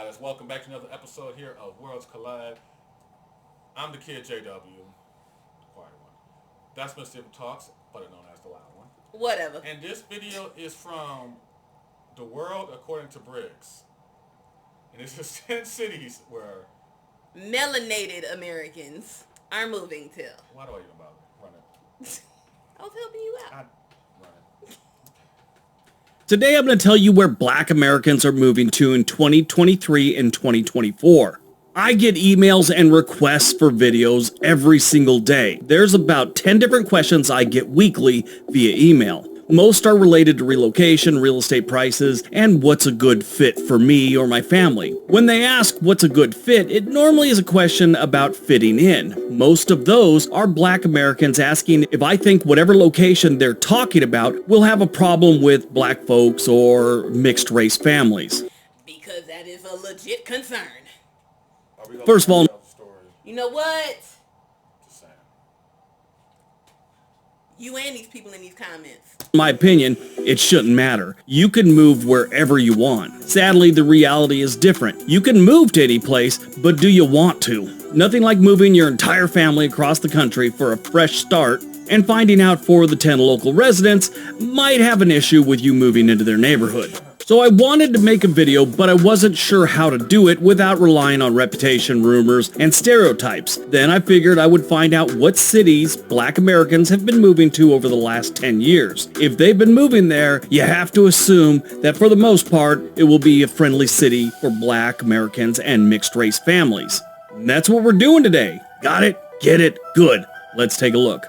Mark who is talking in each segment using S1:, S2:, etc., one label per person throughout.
S1: Colliders. Welcome back to another episode here of Worlds Collide. I'm the kid JW, the quiet one. That's Mr. Talks, better known as the loud one.
S2: Whatever.
S1: And this video is from The World According to Briggs. And it's just 10 cities where
S2: melanated Americans are moving to.
S1: Why do I even bother? Run it.
S2: I was helping you out.
S1: Run it.
S3: Today I'm going to tell you where Black Americans are moving to in 2023 and 2024. I get emails and requests for videos every single day. There's about 10 different questions I get weekly via email. Most are related to relocation, real estate prices, and what's a good fit for me or my family. When they ask what's a good fit, it normally is a question about fitting in. Most of those are Black Americans asking if I think whatever location they're talking about will have a problem with Black folks or mixed race families.
S2: Because that is a legit concern.
S3: First of all,
S2: you know what?
S1: Just saying.
S2: You and these people in these comments.
S3: in my opinion, it shouldn't matter. You can move wherever you want. Sadly, the reality is different. You can move to any place, but do you want to? Nothing like moving your entire family across the country for a fresh start and finding out 4 of the 10 local residents might have an issue with you moving into their neighborhood. So I wanted to make a video, but I wasn't sure how to do it without relying on reputation, rumors, and stereotypes. Then I figured I would find out what cities Black Americans have been moving to over the last 10 years. If they've been moving there, you have to assume that for the most part, it will be a friendly city for Black Americans and mixed race families. And that's what we're doing today. Got it? Get it? Good. Let's take a look.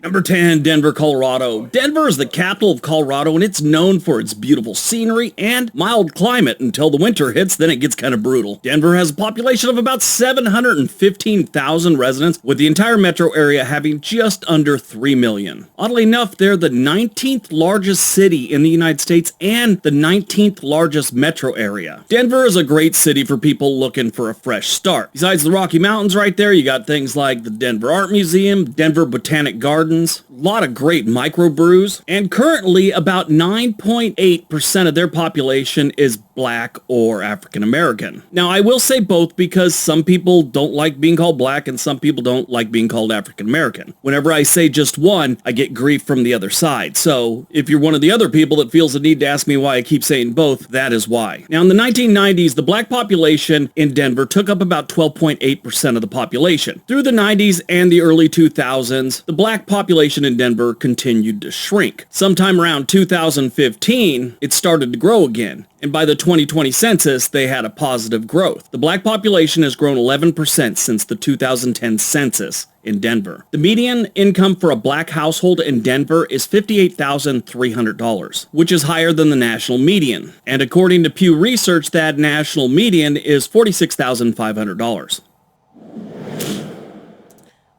S3: Number 10, Denver, Colorado. Denver is the capital of Colorado, and it's known for its beautiful scenery and mild climate until the winter hits, then it gets kind of brutal. Denver has a population of about 715,000 residents, with the entire metro area having just under 3 million. Oddly enough, they're the 19th largest city in the United States and the 19th largest metro area. Denver is a great city for people looking for a fresh start. Besides the Rocky Mountains right there, you got things like the Denver Art Museum, Denver Botanic Gardens, a lot of great microbrews, and currently about 9.8% of their population is Black or African American. Now, I will say both because some people don't like being called Black and some people don't like being called African American. Whenever I say just one, I get grief from the other side. So if you're one of the other people that feels the need to ask me why I keep saying both, that is why. Now, in the 1990s, the Black population in Denver took up about 12.8% of the population. Through the 90s and the early 2000s, the Black population in Denver continued to shrink. Sometime around 2015, it started to grow again. And by the 2020 census, they had a positive growth. The Black population has grown 11% since the 2010 census in Denver. The median income for a Black household in Denver is $58,300, which is higher than the national median. And according to Pew Research, that national median is $46,500.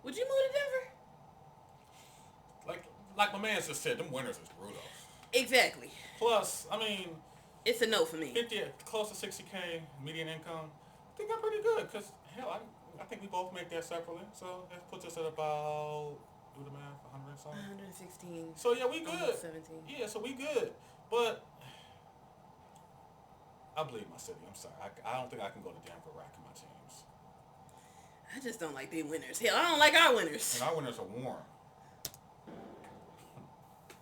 S2: Would you move to Denver?
S1: Like my man just said, them winters is brutal.
S2: Exactly.
S1: Plus, I mean,
S2: it's a no for me.
S1: 50, close to 60K median income. I think I'm pretty good because, hell, I think we both make that separately. So that puts us at about, do the math, 100 and something.
S2: 116.
S1: So yeah, we good.
S2: 17.
S1: Yeah, so we good. But I bleed my city. I'm sorry. I don't think I can go to Denver racking my teams.
S2: I just don't like the winters. Hell, I don't like our winters.
S1: And our winters are warm.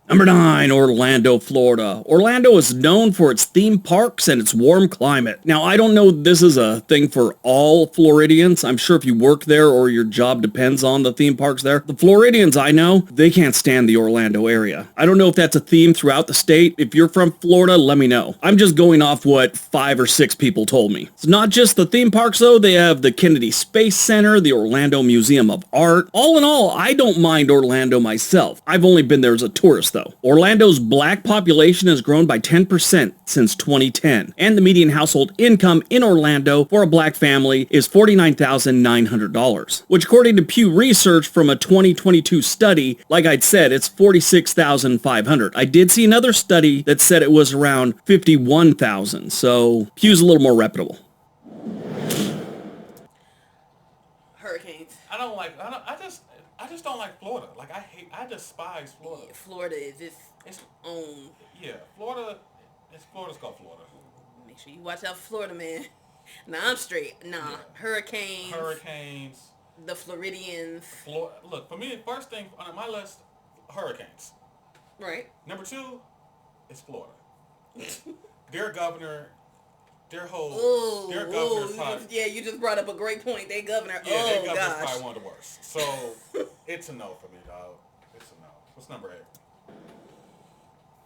S3: Number 9, Orlando, Florida. Orlando is known for its theme parks and its warm climate. Now, I don't know if this is a thing for all Floridians. I'm sure if you work there or your job depends on the theme parks there. The Floridians I know, they can't stand the Orlando area. I don't know if that's a theme throughout the state. If you're from Florida, let me know. I'm just going off what 5 or 6 people told me. It's not just the theme parks though. They have the Kennedy Space Center, the Orlando Museum of Art. All in all, I don't mind Orlando myself. I've only been there as a tourist though. Orlando's Black population has grown by 10% since 2010, and the median household income in Orlando for a Black family is $49,900, which according to Pew Research from a 2022 study, like I'd said, it's $46,500. I did see another study that said it was around $51,000, so Pew's a little more reputable.
S2: Hurricanes.
S1: I don't like. I just don't like Florida. Like I despise Florida.
S2: Yeah, Florida is its
S1: It's
S2: own.
S1: yeah, Florida. Florida's called Florida.
S2: Make sure you watch out for Florida, man. Nah, I'm straight. Nah,
S1: Yeah.
S2: hurricanes,
S1: Hurricanes.
S2: the Floridians.
S1: Look, for me, the first thing on my list, hurricanes.
S2: Right.
S1: Number 2 is Florida. Their governor, their governor's probably,
S2: yeah, you just brought up a great point. They governor.
S1: yeah, their
S2: Oh
S1: governor's
S2: gosh.
S1: probably one of the worst. So it's a no for me, dog. It's a no. What's number 8?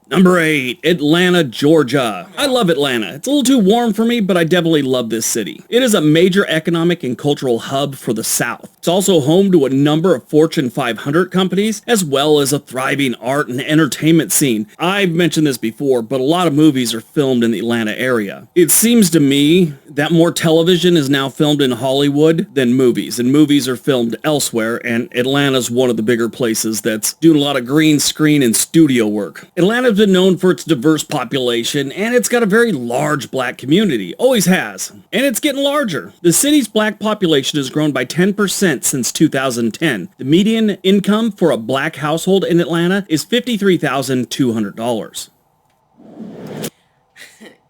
S3: Number 8, Atlanta, Georgia. I love Atlanta. It's a little too warm for me, but I definitely love this city. It is a major economic and cultural hub for the South. It's also home to a number of Fortune 500 companies, as well as a thriving art and entertainment scene. I've mentioned this before, but a lot of movies are filmed in the Atlanta area. It seems to me that more television is now filmed in Hollywood than movies, and movies are filmed elsewhere, and Atlanta's one of the bigger places that's doing a lot of green screen and studio work. Atlanta's been known for its diverse population, and it's got a very large black community. Always has. And it's getting larger. The city's black population has grown by 10% since 2010. The median income for a black household in Atlanta is $53,200.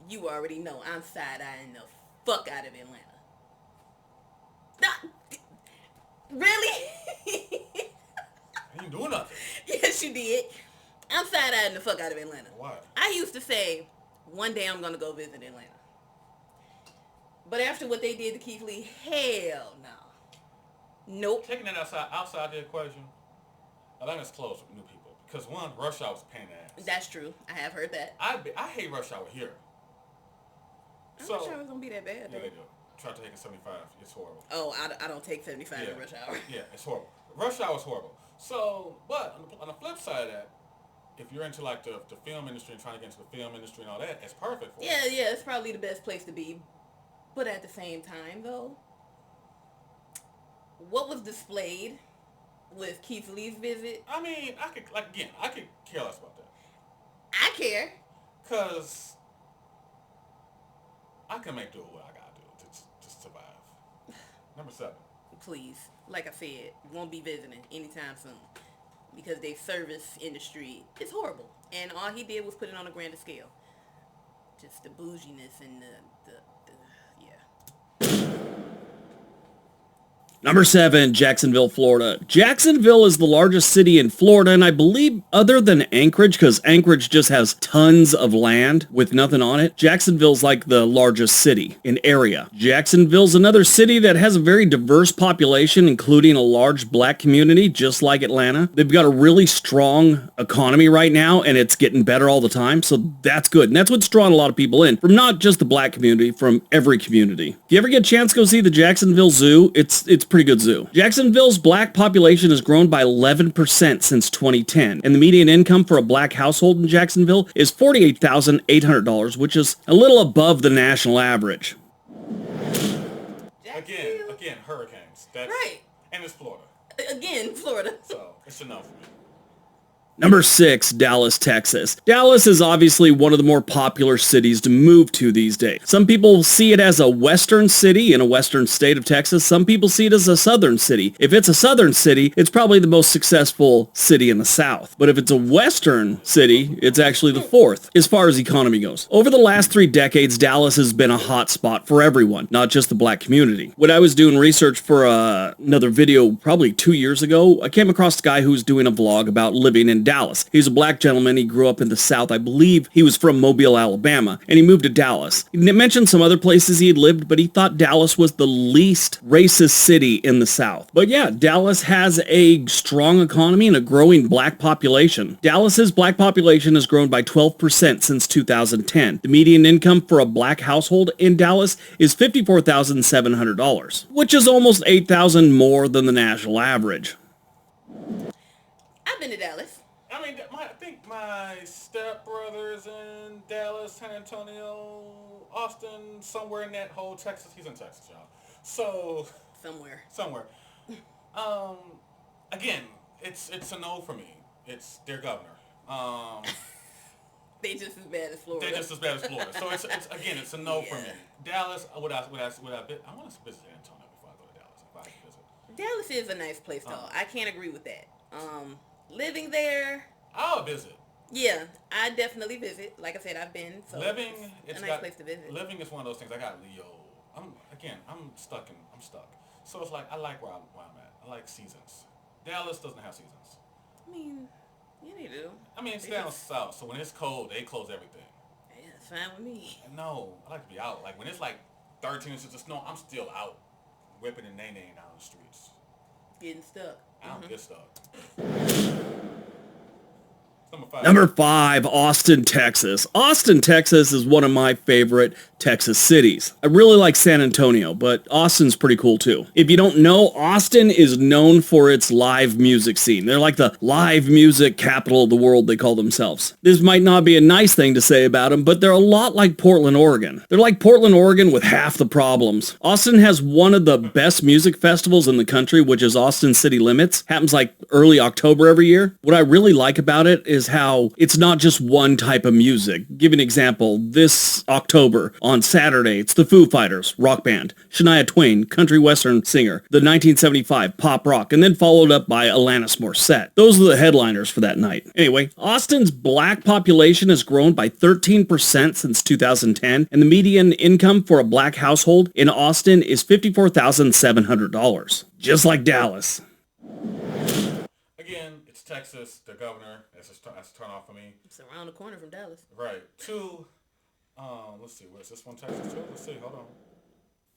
S2: You already know I'm side-eyeing the fuck out of Atlanta. Really?
S1: I ain't doing nothing.
S2: Yes, you did. I'm side-eyeing the fuck out of Atlanta.
S1: Why?
S2: I used to say, one day I'm going to go visit Atlanta. But after what they did to Keith Lee, hell no. Nope.
S1: Taking that outside the equation, Atlanta's closed with new people. Because one, rush hour was a pain in the ass.
S2: That's true. I have heard that.
S1: I hate rush hour here.
S2: I'm not sure it was going to be that bad, though.
S1: Yeah, they do. Try taking 75. It's horrible.
S2: Oh, I don't take 75 in rush hour.
S1: Yeah, it's horrible. Rush hour is horrible. So, but on the flip side of that, if you're into like the film industry and trying to get into the film industry and all that, it's perfect for you.
S2: Yeah, it's probably the best place to be. But at the same time, though, what was displayed with Keith Lee's visit?
S1: I mean, I could care less about that.
S2: I care.
S1: Cause I can make do with what I gotta do to survive. Number 7.
S2: Please, like I said, won't be visiting anytime soon. Because their service industry is horrible. And all he did was put it on a grander scale. Just the bouginess and the yeah.
S3: Number 7, Jacksonville, Florida. Jacksonville is the largest city in Florida, and I believe other than Anchorage, because Anchorage just has tons of land with nothing on it, Jacksonville's like the largest city in area. Jacksonville's another city that has a very diverse population, including a large black community, just like Atlanta. They've got a really strong economy right now, and it's getting better all the time, so that's good. And that's what's drawing a lot of people in, from not just the black community, from every community. If you ever get a chance to go see the Jacksonville Zoo, it's pretty good zoo. Jacksonville's black population has grown by 11% since 2010, and the median income for a black household in Jacksonville is $48,800, which is a little above the national average.
S1: Again, hurricanes. That's,
S2: right.
S1: And it's Florida.
S2: Again, Florida.
S1: So it's enough for me.
S3: Number 6, Dallas, Texas. Dallas is obviously one of the more popular cities to move to these days. Some people see it as a western city in a western state of Texas. Some people see it as a southern city. If it's a southern city, it's probably the most successful city in the South. But if it's a western city, it's actually the 4th as far as economy goes. Over the last 3 decades, Dallas has been a hot spot for everyone, not just the black community. When I was doing research for another video probably 2 years ago, I came across a guy who was doing a vlog about living in Dallas. He's a black gentleman. He grew up in the South. I believe he was from Mobile, Alabama, and he moved to Dallas. He mentioned some other places he had lived, but he thought Dallas was the least racist city in the South. But yeah, Dallas has a strong economy and a growing black population. Dallas's black population has grown by 12% since 2010. The median income for a black household in Dallas is $54,700, which is almost $8,000 more than the national average.
S2: I've been to Dallas.
S1: I mean, I think my stepbrother is in Dallas, San Antonio, Austin, somewhere in that whole Texas. He's in Texas, y'all. So somewhere. Again, it's a no for me. It's their governor.
S2: They just as bad as Florida.
S1: They're just as bad as Florida. So it's a no for me. Dallas, would I visit? I want to visit San Antonio before I go to Dallas. If I can visit.
S2: Dallas is a nice place, though. I can't agree with that. Living there,
S1: I'll visit.
S2: yeah, I definitely visit. Like I said, I've been, so
S1: Living,
S2: it's a nice place to visit.
S1: Living is one of those things. I got Leo. I'm stuck. So it's like I like where I'm at. I like seasons. Dallas doesn't have seasons.
S2: I mean, yeah, they do.
S1: I mean, it's down south, so when it's cold, they close everything.
S2: Yeah, it's fine with me.
S1: No, I like to be out. Like when it's like 13 inches of snow, I'm still out whipping and nay-naying down the streets.
S2: Getting stuck.
S1: I don't get stuck. Number 5.
S3: Number 5, Austin, Texas. Austin, Texas is one of my favorite Texas cities. I really like San Antonio, but Austin's pretty cool too. If you don't know, Austin is known for its live music scene. They're like the live music capital of the world, they call themselves. This might not be a nice thing to say about them, but they're a lot like Portland, Oregon. They're like Portland, Oregon with half the problems. Austin has one of the best music festivals in the country, which is Austin City Limits. Happens like early October every year. What I really like about it is how it's not just one type of music. Give you an example. This October, on Saturday, it's the Foo Fighters, rock band, Shania Twain, country western singer, the 1975 pop rock, and then followed up by Alanis Morissette. Those are the headliners for that night. Anyway, Austin's black population has grown by 13% since 2010, and the median income for a black household in Austin is $54,700. Just like Dallas.
S1: Again, it's Texas, the governor. That's a turn off for me.
S2: It's around the corner from Dallas.
S1: Right. 2, let's see, where's this one, Texas too? Let's see, hold on.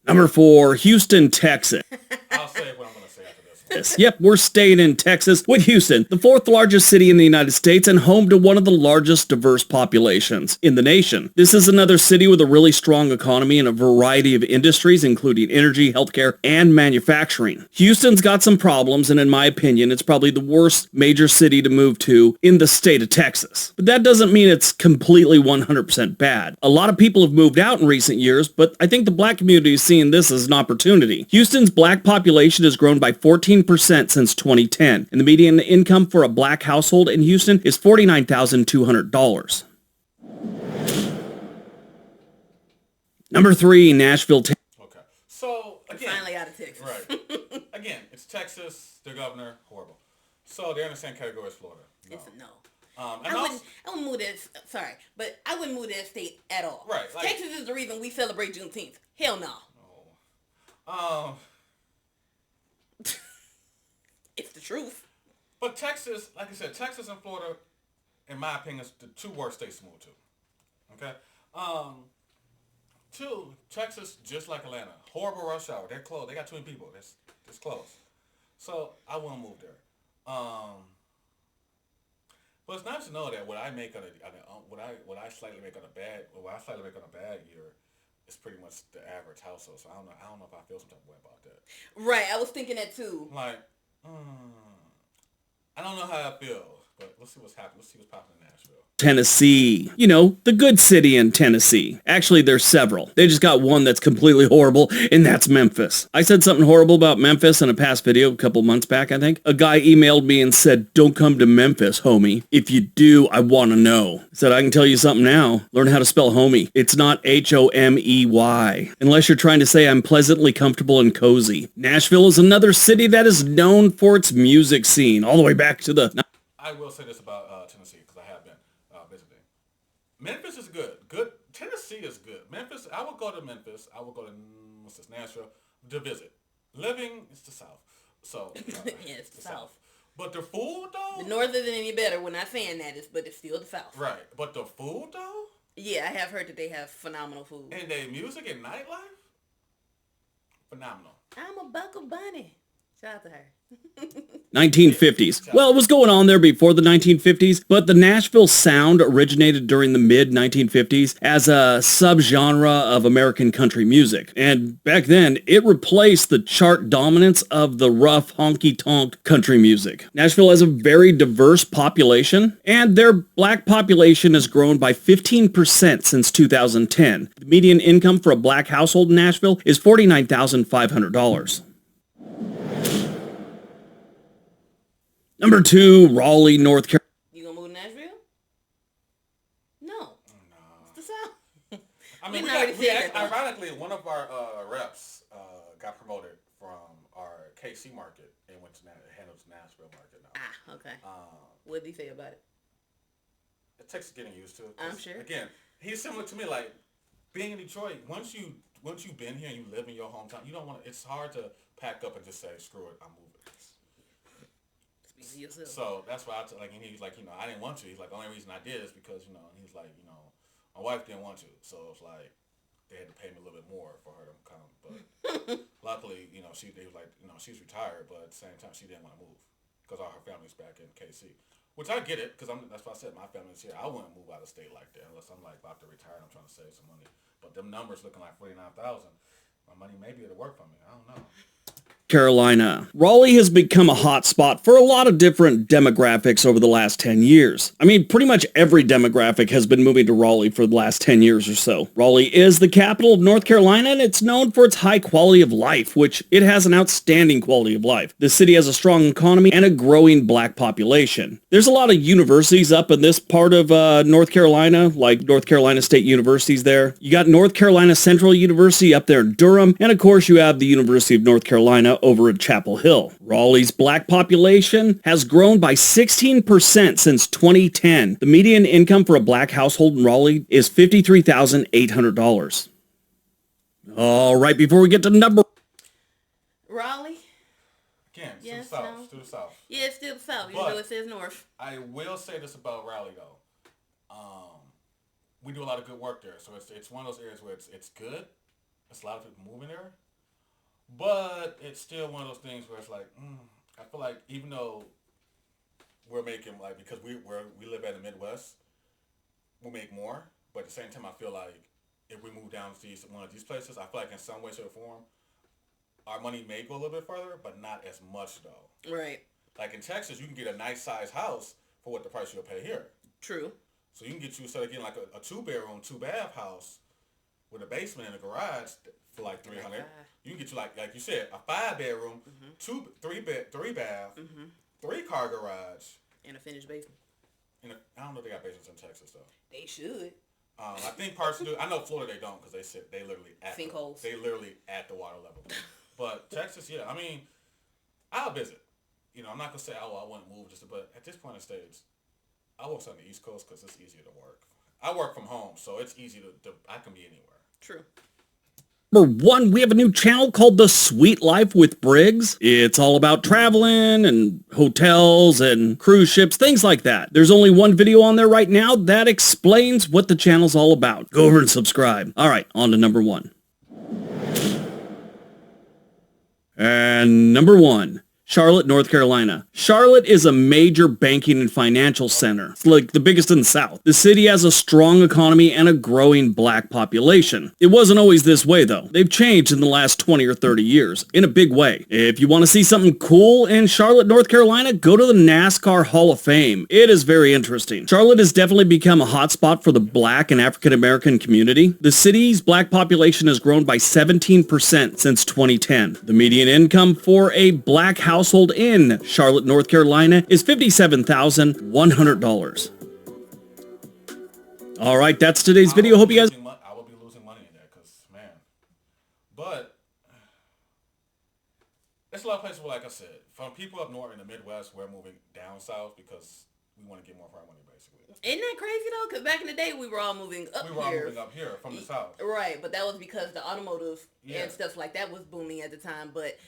S3: Number 4, Houston, Texas.
S1: I'll say what I'm going to say after this one.
S3: Yep, we're staying in Texas with Houston, the 4th largest city in the United States and home to one of the largest diverse populations in the nation. This is another city with a really strong economy and a variety of industries, including energy, healthcare, and manufacturing. Houston's got some problems, and in my opinion, it's probably the worst major city to move to in the state of Texas. But that doesn't mean it's completely 100% bad. A lot of people have moved out in recent years, but I think the black community is seeing this as an opportunity. Houston's black population has grown by 14% since 2010, and the median income for a black household in Houston is $49,200. Number 3, Nashville.
S1: Okay. So, again.
S2: Finally out of Texas.
S1: Right. Again, it's Texas, the governor, horrible. So, they're in the same category as Florida. No.
S2: It's a no.
S1: I
S2: wouldn't move that. Sorry, but I wouldn't move that state at all.
S1: Right. Like,
S2: Texas is the reason we celebrate Juneteenth. Hell no. It's the truth.
S1: But Texas, like I said, Texas and Florida, in my opinion, is the 2 worst states to move to. Okay? 2, Texas, just like Atlanta. Horrible rush hour. They're closed. They got too many people. It's closed. So, I wouldn't move there. But it's nice to know that what I make what I slightly make on a bad year is pretty much the average household. So I don't know if I feel some type of way about that.
S2: Right, I was thinking that too.
S1: Like, I don't know how I feel, but let's see what's happening. Let's see what's popping in Nashville.
S3: Tennessee. You know, the good city in Tennessee. Actually, there's several. They just got one that's completely horrible, and that's Memphis. I said something horrible about Memphis in a past video a couple months back, I think. A guy emailed me and said, "Don't come to Memphis, homie. If you do, I want to know." I said, "I can tell you something now. Learn how to spell homie. It's not Homey. Unless you're trying to say I'm pleasantly comfortable and cozy." Nashville is another city that is known for its music scene, all the way back to the...
S1: I will say this about Tennessee, because I have been visiting. Memphis is good. Tennessee is good. Memphis, I would go to Memphis. I would go to, Nashville to visit. Living, it's the South. So,
S2: yeah, it's the South.
S1: But the food, though?
S2: The North isn't any better. We're not saying that, but it's still the South.
S1: Right. But the food, though?
S2: Yeah, I have heard that they have phenomenal food.
S1: And their music and nightlife? Phenomenal.
S2: I'm a Buckle Bunny. Shout out to her.
S3: 1950s. Well, it was going on there before the 1950s, but the Nashville sound originated during the mid-1950s as a subgenre of American country music. And back then, it replaced the chart dominance of the rough, honky-tonk country music. Nashville has a very diverse population, and their black population has grown by 15% since 2010. The median income for a black household in Nashville is $49,500. Number 2, Raleigh, North Carolina.
S2: You gonna move to Nashville? No. It's the South.
S1: I mean, ironically, one of our reps got promoted from our KC market and went to handles Nashville market now.
S2: Ah, okay. What did he say about it?
S1: It takes getting used to.
S2: I'm sure.
S1: Again, he's similar to me. Like being in Detroit, once you've been here and you live in your hometown, you don't want. It's hard to pack up and just say, "Screw it, I'm moving."
S2: Speak to yourself.
S1: So that's why and he's like, I didn't want to. He's like, the only reason I did is because he's like, my wife didn't want to, so it's like they had to pay me a little bit more for her to come. But luckily, they was like, she's retired, but at the same time, she didn't want to move because all her family's back in KC. Which I get it, because that's why I said my family's here. I wouldn't move out of state like that unless I'm like about to retire and I'm trying to save some money. But them numbers looking like 49,000, my money may be able to work for me. I don't know.
S3: Carolina. Raleigh has become a hot spot for a lot of different demographics over the last 10 years. I mean, pretty much every demographic has been moving to Raleigh for the last 10 years or so. Raleigh is the capital of North Carolina, and it's known for its high quality of life, which it has an outstanding quality of life. The city has a strong economy and a growing black population. There's a lot of universities up in this part of North Carolina, like North Carolina State University's there. You got North Carolina Central University up there in Durham, and of course you have the University of North Carolina over at Chapel Hill. Raleigh's black population has grown by 16% since 2010. The median income for a black household in Raleigh is $53,800. All right, before we get to number...
S2: Raleigh?
S1: Again,
S2: Yes,
S1: to the south.
S2: no.
S1: To the south.
S2: Yeah, it's still south, even though it says north.
S1: I will say this about Raleigh, though. We do a lot of good work there. So it's one of those areas where it's good. There's a lot of people moving there. But it's still one of those things where it's like, I feel like even though we're making, like, because we live in the Midwest, we make more. But at the same time, I feel like if we move down to one of these places, I feel like in some way, shape, or form, our money may go a little bit further, but not as much, though.
S2: Right.
S1: Like in Texas, you can get a nice size house for what the price you'll pay here.
S2: True.
S1: So you can get instead of getting like a 2-bedroom, 2-bath house with a basement and a garage for like $300. You can get you like you said, a 5-bedroom, 3-bath, 3-car garage,
S2: and a finished basement.
S1: And I don't know if they got basements in Texas though.
S2: They should.
S1: I think parts do. I know Florida they don't because they said they literally at
S2: sinkholes.
S1: They literally at the water level. But Texas, yeah. I mean, I'll visit. I'm not gonna say I wouldn't move but at this point in stage, I work on the East Coast because it's easier to work. I work from home, so it's easy to I can be anywhere.
S2: True.
S3: Number 1, we have a new channel called The Sweet Life with Briggs. It's all about traveling and hotels and cruise ships, things like that. There's only one video on there right now that explains what the channel's all about. Go over and subscribe. All right, on to number 1. And number 1. Charlotte, North Carolina. Charlotte is a major banking and financial center. It's like the biggest in the South. The city has a strong economy and a growing black population. It wasn't always this way though. They've changed in the last 20 or 30 years in a big way. If you want to see something cool in Charlotte, North Carolina, go to the NASCAR Hall of Fame. It is very interesting. Charlotte has definitely become a hotspot for the black and African American community. The city's black population has grown by 17% since 2010. The median income for a black household in Charlotte, North Carolina is $57,100. All right, that's today's video. Hope you guys...
S1: I will be losing money in that because, man. But there's a lot of places where, like I said, from people up north in the Midwest, we're moving down south because we want to get more for our money, basically.
S2: Isn't that crazy, though? Because back in the day, we were all moving up here.
S1: We were all moving up here from the south.
S2: Right, but that was because the automotive and stuff like that was booming at the time, but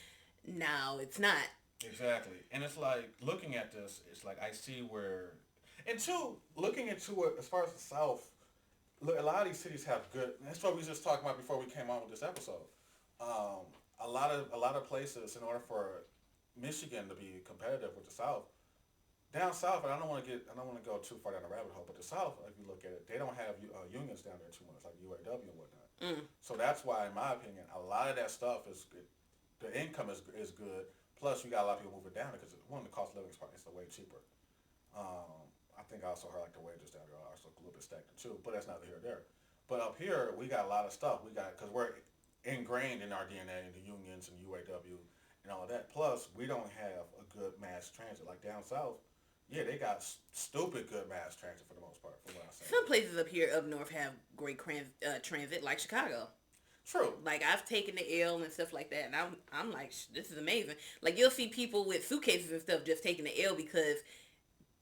S2: now it's not.
S1: Exactly. And it's like, looking at this, it's like I see where... And two, looking into it, as far as the South, look, a lot of these cities have good... That's what we were just talking about before we came on with this episode. A lot of places, in order for Michigan to be competitive with the South, down south, and I don't want to go too far down the rabbit hole, but the South, if you look at it, they don't have unions down there too much, like UAW and whatnot. So that's why, in my opinion, a lot of that stuff is good. The income is good. Plus, you got a lot of people moving down because one, the cost of living is way cheaper. I think I also heard like the wages down there are also a little bit stagnant too, but that's neither here nor there. But up here, we got a lot of stuff. Because we're ingrained in our DNA, the unions and UAW and all of that. Plus, we don't have a good mass transit like down south. Yeah, they got stupid good mass transit for the most part, from what I say.
S2: Some places up here, up north, have great transit, like Chicago.
S1: True.
S2: Like, I've taken the L and stuff like that, and I'm like, this is amazing. Like, you'll see people with suitcases and stuff just taking the L because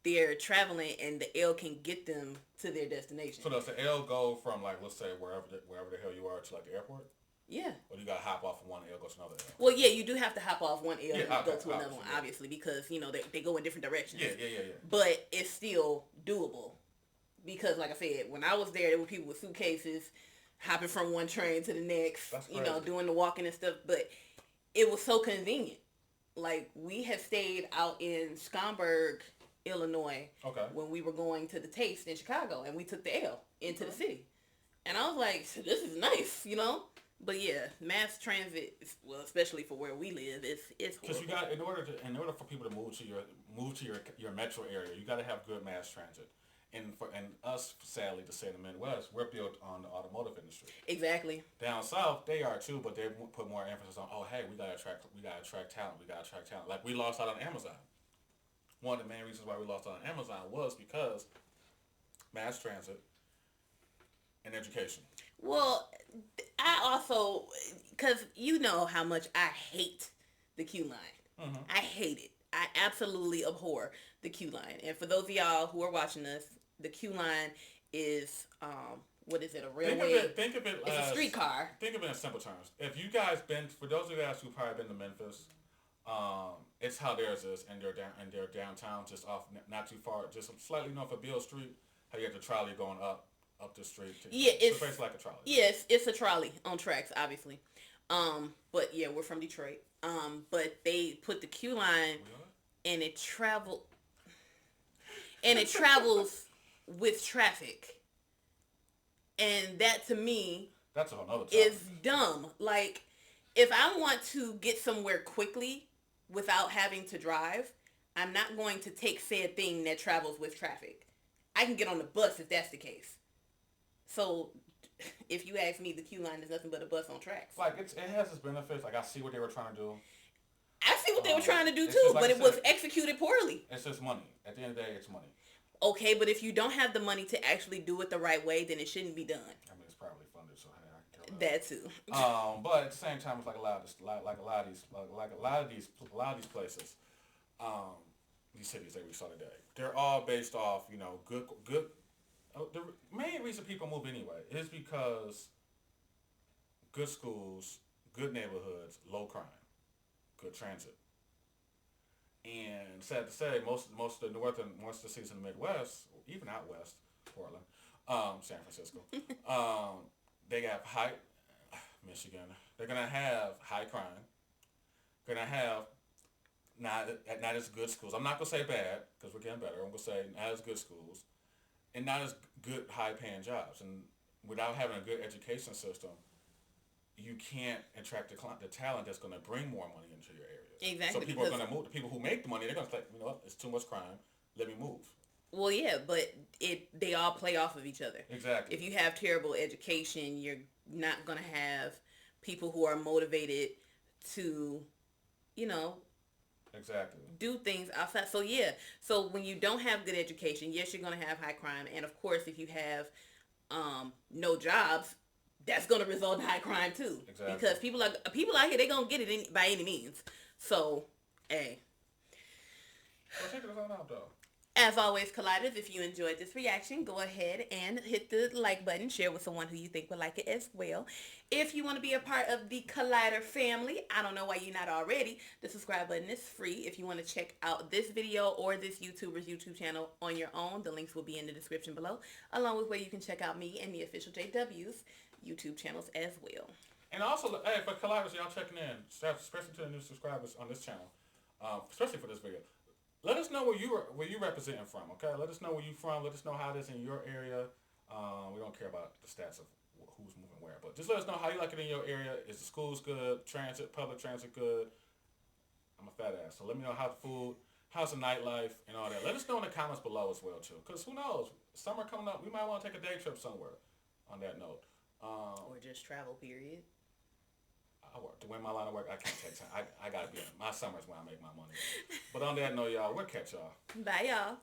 S2: they're traveling and the L can get them to their destination.
S1: So does the L go from, like, let's say wherever the hell you are to, like, the airport?
S2: Yeah.
S1: Or you gotta hop off of one L, go to another L?
S2: Well, yeah, you do have to hop off one L
S1: Yeah,
S2: and
S1: okay,
S2: go to another one,
S1: yeah.
S2: obviously, because, you know, they go in different directions.
S1: Yeah.
S2: But it's still doable. Because, like I said, when I was there were people with suitcases hopping from one train to the next,
S1: That's
S2: you know,
S1: crazy.
S2: doing the walking and stuff. But it was so convenient. Like, we had stayed out in Schaumburg, Illinois,
S1: Okay.
S2: when we were going to the Taste in Chicago, and we took the L into the city. And I was like, this is nice, you know? But yeah, mass transit, well, especially for where we live, it's
S1: Because you
S2: horrible.
S1: got in order for people to move to your metro area, you got to have good mass transit. And us, sadly to say, in the Midwest, we're built on the automotive industry.
S2: Exactly.
S1: Down south, they are too, but they put more emphasis on, oh, hey, we gotta attract talent. Like, we lost out on Amazon. One of the main reasons why we lost out on Amazon was because mass transit and education.
S2: Well, I also, because you know how much I hate the Q line.
S1: Mm-hmm.
S2: I hate it. I absolutely abhor the Q line. And for those of y'all who are watching us, the Q line is, what is it, a railway?
S1: Think of it
S2: it's
S1: as
S2: a streetcar.
S1: Think of it in simple terms. If you guys for those of you guys who've probably been to Memphis, it's how theirs is, and they're downtown, just off, not too far, just slightly north of Beale Street. How you have the trolley going up the street.
S2: Yeah, it's
S1: basically like a trolley.
S2: Yes, it's a trolley on tracks, obviously. But yeah, we're from Detroit. But they put the Q line, and it travels with traffic, and that to me
S1: That's a whole nother topic.
S2: is dumb. Like, if I want to get somewhere quickly without having to drive, I'm not going to take said thing that travels with traffic. I can get on the bus if that's the case. So, if you ask me, the Q line is nothing but a bus on tracks.
S1: Like, it has its benefits. Like, I see what they were trying to do.
S2: I see what they were trying to do
S1: it's
S2: too,
S1: just like
S2: but
S1: I
S2: it was
S1: said,
S2: executed poorly.
S1: It's just money. At the end of the day, it's money.
S2: Okay, but if you don't have the money to actually do it the right way, then it shouldn't be done.
S1: I mean, it's probably funded, so hey, I can care less.
S2: That too.
S1: But at the same time, it's like a lot of these places, these cities that we saw today, they're all based off, you know, good. The main reason people move anyway is because good schools, good neighborhoods, low crime, good transit. And sad to say, most of the cities in the Midwest, even out west, Portland, San Francisco, they got Michigan. They're gonna have high crime. Gonna have not as good schools. I'm not gonna say bad because we're getting better. I'm gonna say not as good schools, and not as good high paying jobs. And without having a good education system, you can't attract the talent that's gonna bring more money into your area.
S2: Exactly.
S1: So people are gonna move. The people who make the money, they're gonna say, you know what, it's too much crime. Let me move.
S2: Well, yeah, but they all play off of each other.
S1: Exactly.
S2: If you have terrible education, you're not gonna have people who are motivated to, you know,
S1: exactly,
S2: do things outside. So yeah, so when you don't have good education, yes, you're gonna have high crime, and of course, if you have no jobs, that's gonna result in high crime too.
S1: Exactly.
S2: Because people out here, they gonna get it by any means. So, hey.
S1: Well, check it out though.
S2: As always, Colliders, if you enjoyed this reaction, go ahead and hit the like button. Share with someone who you think would like it as well. If you want to be a part of the Collider family, I don't know why you're not already. The subscribe button is free. If you want to check out this video or this YouTuber's YouTube channel on your own, the links will be in the description below, along with where you can check out me and the official JW's YouTube channels as well.
S1: And also, hey, for Colliders, y'all checking in, especially to the new subscribers on this channel, especially for this video. Let us know where you representing from, okay? Let us know where you from. Let us know how it is in your area. We don't care about the stats of who's moving where, but just let us know how you like it in your area. Is the schools good? Public transit good? I'm a fat ass, so let me know how the food, how's the nightlife, and all that. Let us know in the comments below as well too, because who knows? Summer coming up, we might want to take a day trip somewhere. On that note,
S2: or just travel, period.
S1: I work to win my line of work. I can't take time. I gotta be in my summer's when I make my money. But on that note, y'all, we'll catch y'all.
S2: Bye, y'all.